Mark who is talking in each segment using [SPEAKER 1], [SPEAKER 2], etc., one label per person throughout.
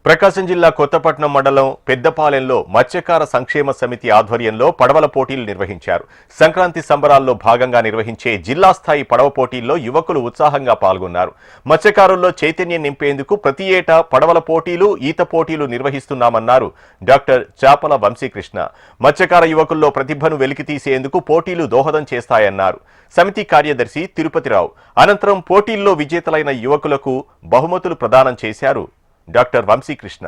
[SPEAKER 1] ప్రకాశం జిల్లా కొత్తపట్నం మండలం పెద్దపాలెంలో మత్స్యకార సంక్షేమ సమితి ఆధ్వర్యంలో పడవల పోటీలు నిర్వహించారు. సంక్రాంతి సంబరాల్లో భాగంగా నిర్వహించే జిల్లా స్థాయి పడవ పోటీల్లో యువకులు ఉత్సాహంగా పాల్గొన్నారు. మత్స్యకారుల్లో చైతన్యం నింపేందుకు ప్రతి ఏటా పడవల పోటీలు, ఈత పోటీలు నిర్వహిస్తున్నామన్నారు డాక్టర్ చాపల వంశీకృష్ణ. మత్స్యకార యువకుల్లో ప్రతిభను వెలికితీసేందుకు పోటీలు దోహదం చేస్తాయన్నారు సమితి కార్యదర్శి తిరుపతిరావు. అనంతరం పోటీల్లో విజేతలైన యువకులకు బహుమతులు ప్రదానం చేశారు డాక్టర్ వంశీకృష్ణ.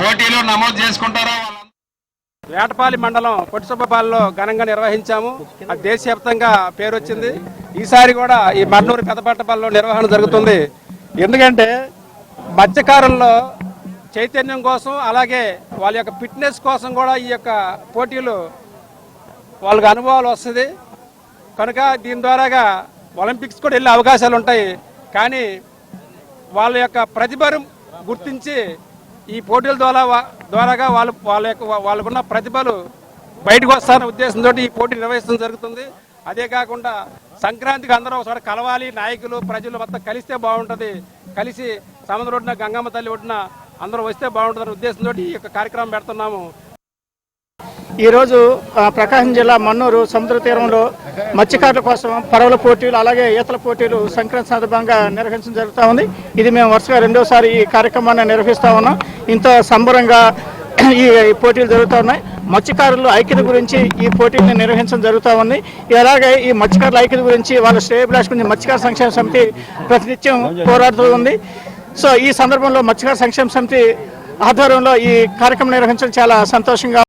[SPEAKER 2] పోటీలో నమోదు చేసుకుంటారా?
[SPEAKER 3] వేటపాలి మండలం పొట్టిసుబ్బపాలెంలో ఘనంగా నిర్వహించాము. అది దేశవ్యాప్తంగా పేరు వచ్చింది. ఈసారి కూడా ఈ మర్నూరు పెదపట్టపల్లిలో నిర్వహణ జరుగుతుంది. ఎందుకంటే మత్స్యకారుల్లో చైతన్యం కోసం, అలాగే వాళ్ళ యొక్క ఫిట్నెస్ కోసం కూడా ఈ యొక్క పోటీలు వాళ్ళకి అనుభవాలు వస్తుంది కనుక దీని ద్వారాగా ఒలింపిక్స్ కూడా వెళ్ళే అవకాశాలు ఉంటాయి. కానీ వాళ్ళ యొక్క ప్రతిభను గుర్తించి ఈ పోటీల ద్వారాగా వాళ్ళకున్న ప్రతిభలు బయటకు వస్తారనే ఉద్దేశంతో ఈ పోటీ నిర్వహించడం జరుగుతుంది. అదే కాకుండా సంక్రాంతికి అందరూ ఒకసారి కలవాలి, నాయకులు ప్రజలు మొత్తం కలిస్తే బాగుంటుంది, కలిసి సముద్రం ఒడ్డున గంగమ్మ తల్లి ఒడ్డున అందరూ వస్తే బాగుంటుందనే ఉద్దేశంతో ఈ యొక్క కార్యక్రమం పెడుతున్నాము.
[SPEAKER 4] ఈరోజు ప్రకాశం జిల్లా మన్నూరు సముద్ర తీరంలో మత్స్యకారుల కోసం పడవల పోటీలు, అలాగే ఈతల పోటీలు సంక్రాంతి సందర్భంగా నిర్వహించడం జరుగుతూ ఉంది. ఇది మేము వరుసగా రెండోసారి ఈ కార్యక్రమాన్ని నిర్వహిస్తూ ఉన్నాం. ఇంత సంబరంగా ఈ పోటీలు జరుగుతూ ఉన్నాయి. మత్స్యకారులు ఐక్యత గురించి ఈ పోటీలను నిర్వహించడం జరుగుతూ ఉంది. అలాగే ఈ మత్స్యకారుల ఐక్యత గురించి వాళ్ళ శ్రేయోభిలాష గురించి మత్స్యకార సంక్షేమ సమితి ప్రతినిత్యం పోరాడుతూ ఉంది. సో ఈ సందర్భంలో మత్స్యకార సంక్షేమ సమితి ఆధ్వర్యంలో ఈ కార్యక్రమం నిర్వహించడం చాలా సంతోషంగా